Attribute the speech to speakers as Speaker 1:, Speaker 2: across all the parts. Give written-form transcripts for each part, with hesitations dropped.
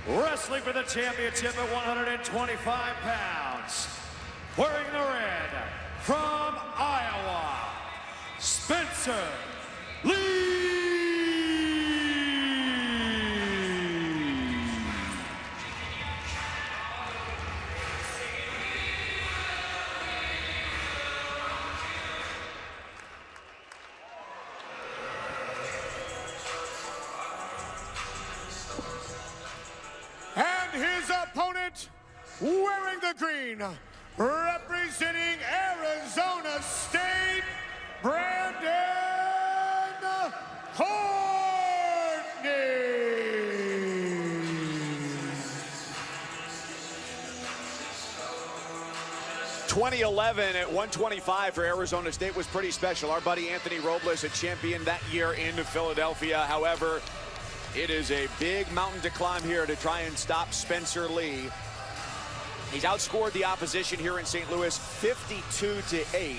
Speaker 1: wrestling for the championship at 125 pounds, wearing the red, from Iowa, Spencer Lee.
Speaker 2: And his opponent, wearing the green, representing Arizona State, Brandon Courtney.
Speaker 3: 2011 at 125 for Arizona State was pretty special. Our buddy Anthony Robles, a champion that year in Philadelphia. However, it is a big mountain to climb here to try and stop Spencer Lee. He's outscored the opposition here in St. Louis 52-8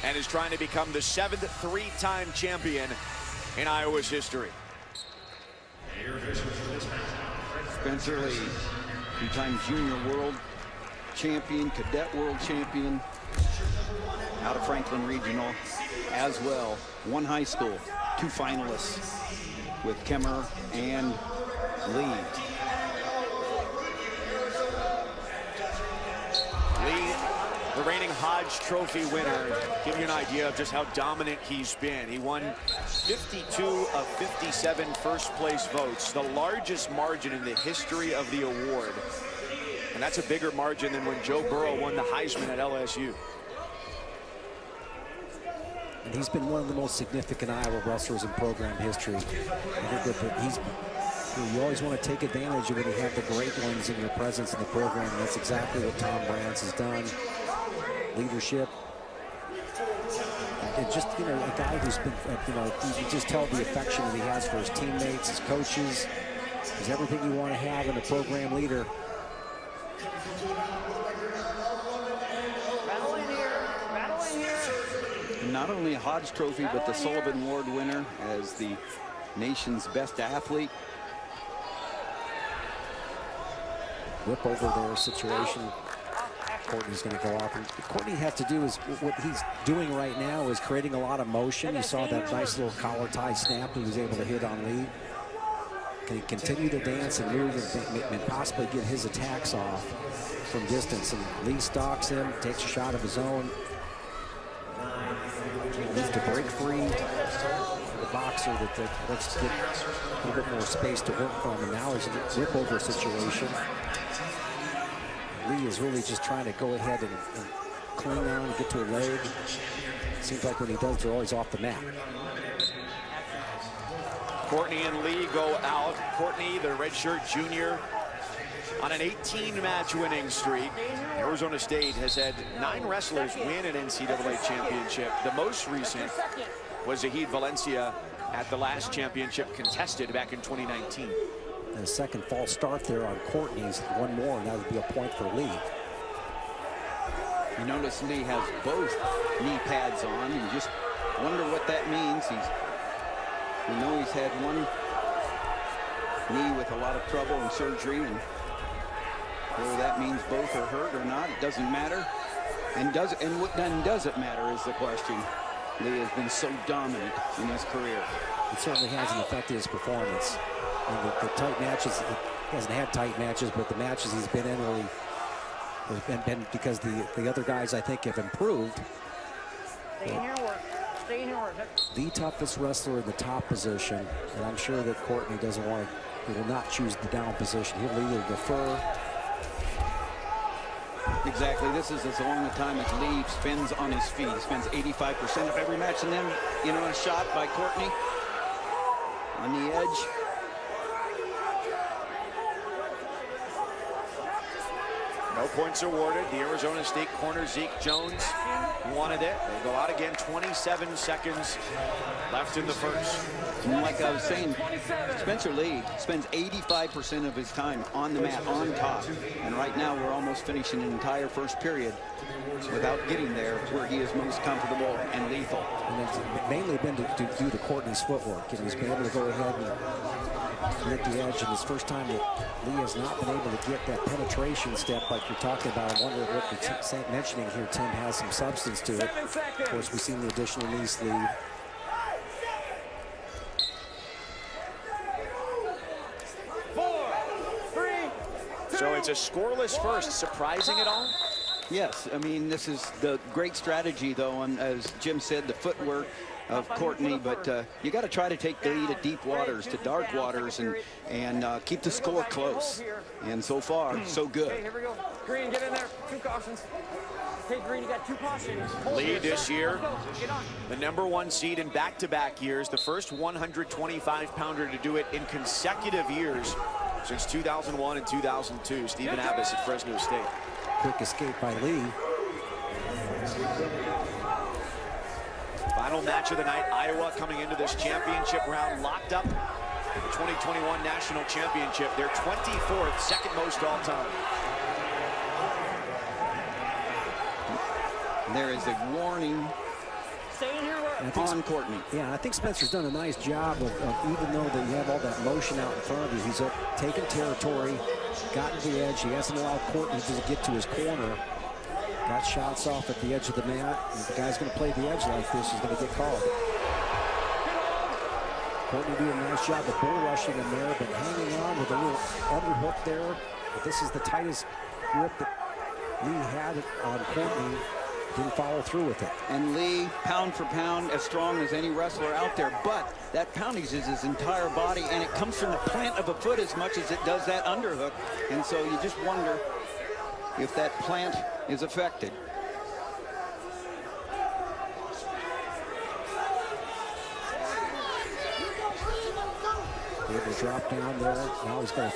Speaker 3: and is trying to become the 7th three-time champion in Iowa's history.
Speaker 4: Spencer Lee, two-time junior world champion, cadet world champion out of Franklin Regional as well. One high school, 2 finalists with Kemmer and Lee.
Speaker 3: Lee, the reigning Hodge Trophy winner, give you an idea of just how dominant he's been. He won 52 of 57 first place votes, the largest margin in the history of the award. And that's a bigger margin than when Joe Burrow won the Heisman at LSU.
Speaker 5: And he's been one of the most significant Iowa wrestlers in program history. I think that you always want to take advantage of when you have the great ones in your presence in the program. And that's exactly what Tom Brands has done. Leadership. And just, you know, a guy who's been, you know, you can just tell the affection that he has for his teammates, his coaches. He's everything you want to have in a program leader.
Speaker 4: Not only a Hodge Trophy, but the Sullivan Award winner as the nation's best athlete.
Speaker 5: Whip over their situation. Courtney's going to go off. And what Courtney has to do is, what he's doing right now is creating a lot of motion. You saw that nice little collar tie snap he was able to hit on Lee. Can he continue to dance and move and possibly get his attacks off from distance? And Lee stalks him, takes a shot of his own. Needs to break free. The boxer that let's get a little bit more space to work from, and now is a whip over situation. Lee is really just trying to go ahead and cling on and get to a leg. Seems like when he does, they're always off the mat.
Speaker 3: Courtney and Lee go out. Courtney, the redshirt junior, on an 18-match winning streak. Arizona State has had 9 wrestlers win an NCAA championship. The most recent was Zahid Valencia at the last championship contested back in 2019.
Speaker 5: And a second false start there on Courtney's. One more, and that would be a point for Lee.
Speaker 4: You notice Lee has both knee pads on. You just wonder what that means. We know he's had one knee with a lot of trouble and surgery, and whether that means both are hurt or not, it doesn't matter. And what then does it matter is the question. Lee has been so dominant in his career.
Speaker 5: It certainly hasn't affected his performance. And the tight matches, he hasn't had tight matches, but the matches he's been in really has been because the other guys, I think, have improved.
Speaker 6: Stay in your work. Stay in your work.
Speaker 5: The toughest wrestler in the top position, and I'm sure that Courtney doesn't want to, he will not choose the down position. He'll either defer.
Speaker 4: Exactly. This is as long a time as Lee spends on his feet. He spends 85% of every match, and then, you know, a shot by Courtney on the edge.
Speaker 3: No points awarded. The Arizona State corner, Zeke Jones, wanted it. They go out again. 27 seconds left in the first.
Speaker 4: And like I was saying, Spencer Lee spends 85% of his time on the mat, on top. And right now, we're almost finishing an entire first period without getting there where he is most comfortable and lethal.
Speaker 5: And it's mainly been due to Courtney's footwork. And he's been able to go ahead and at the edge, and it's first time that Lee has not been able to get that penetration step like you're talking about. I wonder what you're mentioning here, Tim, has some substance to it. Of course, we've seen the additional knee sleeve.
Speaker 3: So it's a scoreless first. Surprising at all?
Speaker 4: Yes, I mean, this is the great strategy, though, and as Jim said, the footwork of Courtney, but you got to try to take the lead at deep waters, to dark waters, and keep the score close. And so far, so good.
Speaker 6: Okay, here we go. Green, get in there. 2 cautions. Okay, Green, you got 2 cautions.
Speaker 3: Lee this year, the #1 seed in back-to-back years, the first 125-pounder to do it in consecutive years since 2001 and 2002. Stephen Abbas at Fresno State.
Speaker 5: Quick escape by Lee.
Speaker 3: Final match of the night, Iowa coming into this championship round locked up for the 2021 National Championship, their 24th, second most all time.
Speaker 4: There is a warning on Courtney.
Speaker 5: Yeah, I think Spencer's done a nice job of even though that you have all that motion out in front of you, he's taken territory, gotten to the edge. He hasn't allowed Courtney to get to his corner. Got shots off at the edge of the mat. And if the guy's going to play the edge like this, he's going to get called. Courtney doing a nice job of bull rushing him there, but hanging on with a little underhook there. But this is the tightest grip that Lee had on Courtney. Didn't follow through with it.
Speaker 4: And Lee, pound for pound, as strong as any wrestler out there, but that poundage is his entire body, and it comes from the plant of a foot as much as it does that underhook. And so you just wonder if that plant is affected.
Speaker 5: Able to drop down there. Now he's got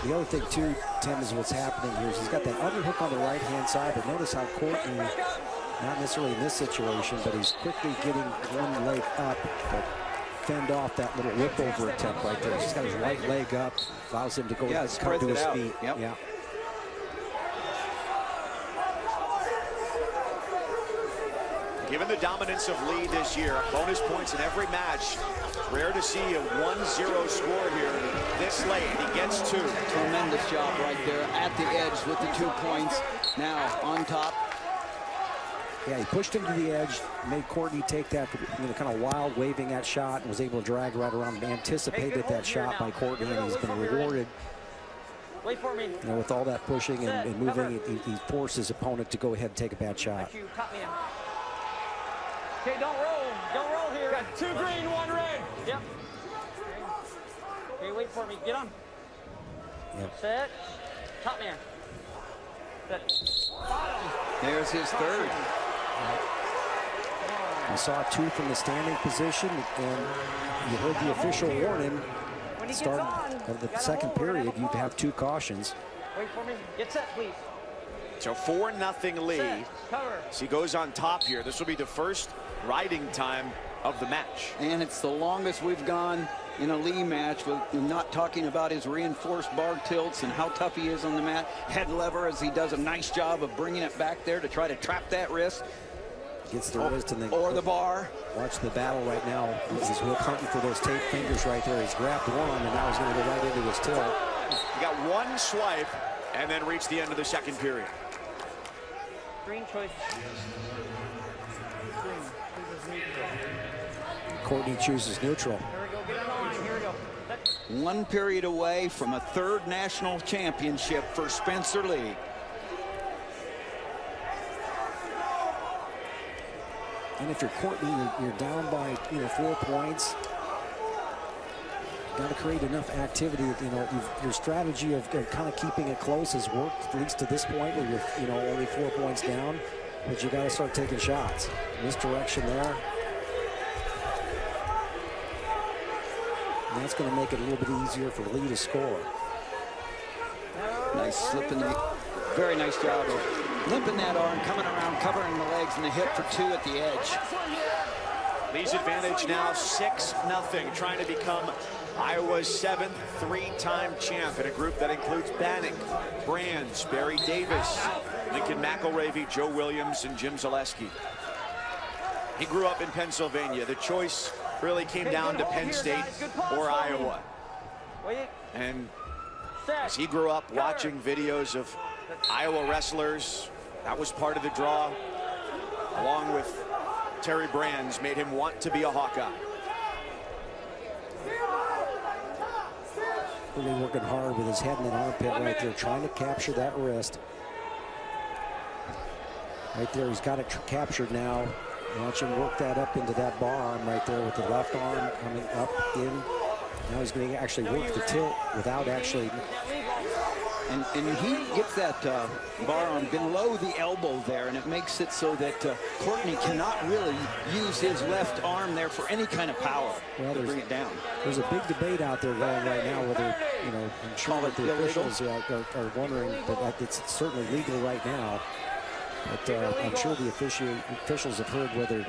Speaker 5: the other thing too, Tim, is what's happening here is he's got that underhook on the right-hand side, but notice how Courtney, not necessarily in this situation, but he's quickly getting one leg up, but fend off that little whip over attempt right there. He's got his right leg up, allows him to go come to his feet.
Speaker 4: Yep.
Speaker 5: Yeah.
Speaker 3: Given the dominance of Lee this year, bonus points in every match. Rare to see a 1-0 score here this late. He gets 2.
Speaker 4: Tremendous job right there at the edge with the 2 points. Now on top.
Speaker 5: Yeah, he pushed him to the edge, made Courtney take that kind of wild waving that shot, and was able to drag right around and anticipated that shot by Courtney, and he's been rewarded.
Speaker 6: Wait for me.
Speaker 5: You know, with all that pushing and moving, he forced his opponent to go ahead and take a bad shot.
Speaker 6: Okay, don't roll here. Got 2 green, 1 red. Yep. Okay, wait for me. Get on.
Speaker 5: Yep.
Speaker 6: Set. Top man. Set. Bottom.
Speaker 4: There's his third.
Speaker 5: We saw 2 from the standing position, and you heard the official warning. Start of the second period, you'd have 2 cautions.
Speaker 6: Wait for me. Get set, please.
Speaker 3: So 4-0 Lee.
Speaker 6: Set. Cover.
Speaker 3: So he goes on top here. This will be the first riding time of the match.
Speaker 4: And it's the longest we've gone in a Lee match, with not talking about his reinforced bar tilts and how tough he is on the mat. Head lever, as he does a nice job of bringing it back there to try to trap that wrist.
Speaker 5: Gets the wrist and then
Speaker 4: or the bar.
Speaker 5: Watch the battle right now. He's hunting for those taped fingers right there. He's grabbed one, and now he's going to go right into his tilt.
Speaker 3: He got 1 swipe and then reached the end of the second period.
Speaker 6: Green choice.
Speaker 5: Courtney chooses neutral.
Speaker 6: Here we go. Get it on. Here we go. Set.
Speaker 4: 1 period away from a 3rd national championship for Spencer Lee.
Speaker 5: And if you're Courtney, you're down by 4 points. Got to create enough activity that your strategy of kind of keeping it close has worked, at least to this point where you're only 4 points down. But you got to start taking shots. Misdirection there. And that's going to make it a little bit easier for Lee to score.
Speaker 4: Nice slip in the, very nice job of limping that arm, coming around, covering the legs and the hip for 2 at the edge.
Speaker 3: Lee's advantage now 6-0, trying to become Iowa's 7th 3-time champ in a group that includes Bannock, Brands, Barry Davis, Lincoln McElravy, Joe Williams, and Jim Zaleski. He grew up in Pennsylvania. The choice really came down to Penn State or Iowa. And as he grew up watching videos of Iowa wrestlers, that was part of the draw, along with Terry Brands, made him want to be a Hawkeye.
Speaker 5: Really working hard with his head in an armpit right there, trying to capture that wrist. Right there, he's got it captured now. Watch him work that up into that bar arm right there with the left arm coming up in. Now he's going to actually work the tilt without actually.
Speaker 4: And he gets that bar arm below the elbow there, and it makes it so that Courtney cannot really use his left arm there for any kind of power to bring it down.
Speaker 5: There's a big debate out there going right now whether, you know, I'm sure that the officials are wondering, but it's certainly legal right now. But I'm sure the officials have heard whether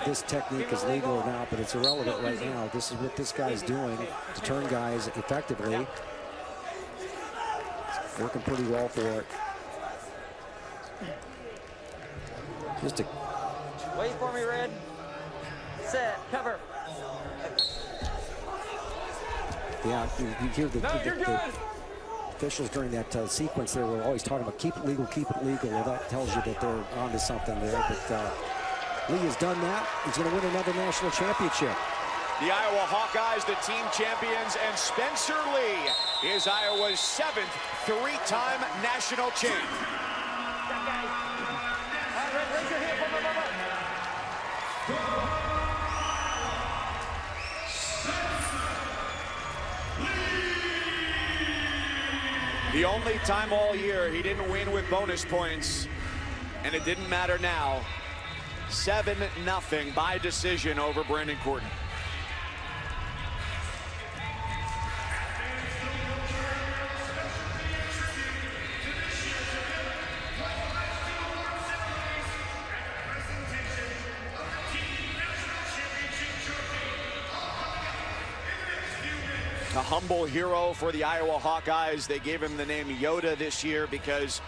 Speaker 5: this technique is legal or not, but it's irrelevant right now. This is what this guy's doing to turn guys effectively. Working pretty well for it. Just a...
Speaker 6: Wait for me, Red. Set, cover.
Speaker 5: Yeah, you hear the officials during that sequence there were always talking about keep it legal, keep it legal. Well, that tells you that they're onto something there. But Lee has done that. He's going to win another national championship.
Speaker 3: The Iowa Hawkeyes, the team champions, and Spencer Lee is Iowa's 7th three-time national champ. The only time all year he didn't win with bonus points, and it didn't matter now. 7-0 by decision over Brandon Courtney. A humble hero for the Iowa Hawkeyes. They gave him the name Yoda this year because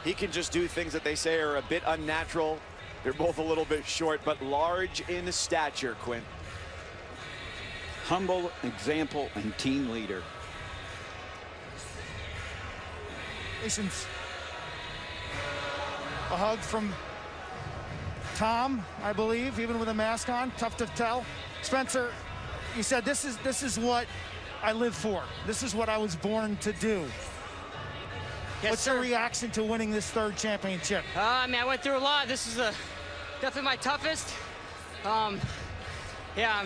Speaker 3: he can just do things that they say are a bit unnatural. They're both a little bit short, but large in stature, Quinn.
Speaker 4: Humble, example, and team leader.
Speaker 7: A hug from Tom, I believe, even with a mask on. Tough to tell. Spencer, you said this is what I live for. This is what I was born to do.
Speaker 8: Yes,
Speaker 7: What's your reaction to winning this third championship?
Speaker 8: I mean, I went through a lot. This is definitely my toughest. Yeah,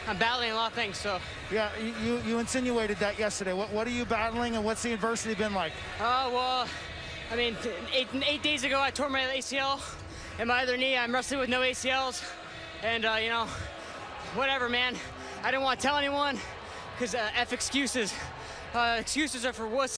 Speaker 8: I'm battling a lot of things, so.
Speaker 7: Yeah, you insinuated that yesterday. What are you battling, and what's the adversity been like?
Speaker 8: Well, I mean, eight days ago, I tore my ACL and my other knee. I'm wrestling with no ACLs, and, you know, whatever, man. I didn't want to tell anyone, because F excuses. Excuses are for wuss.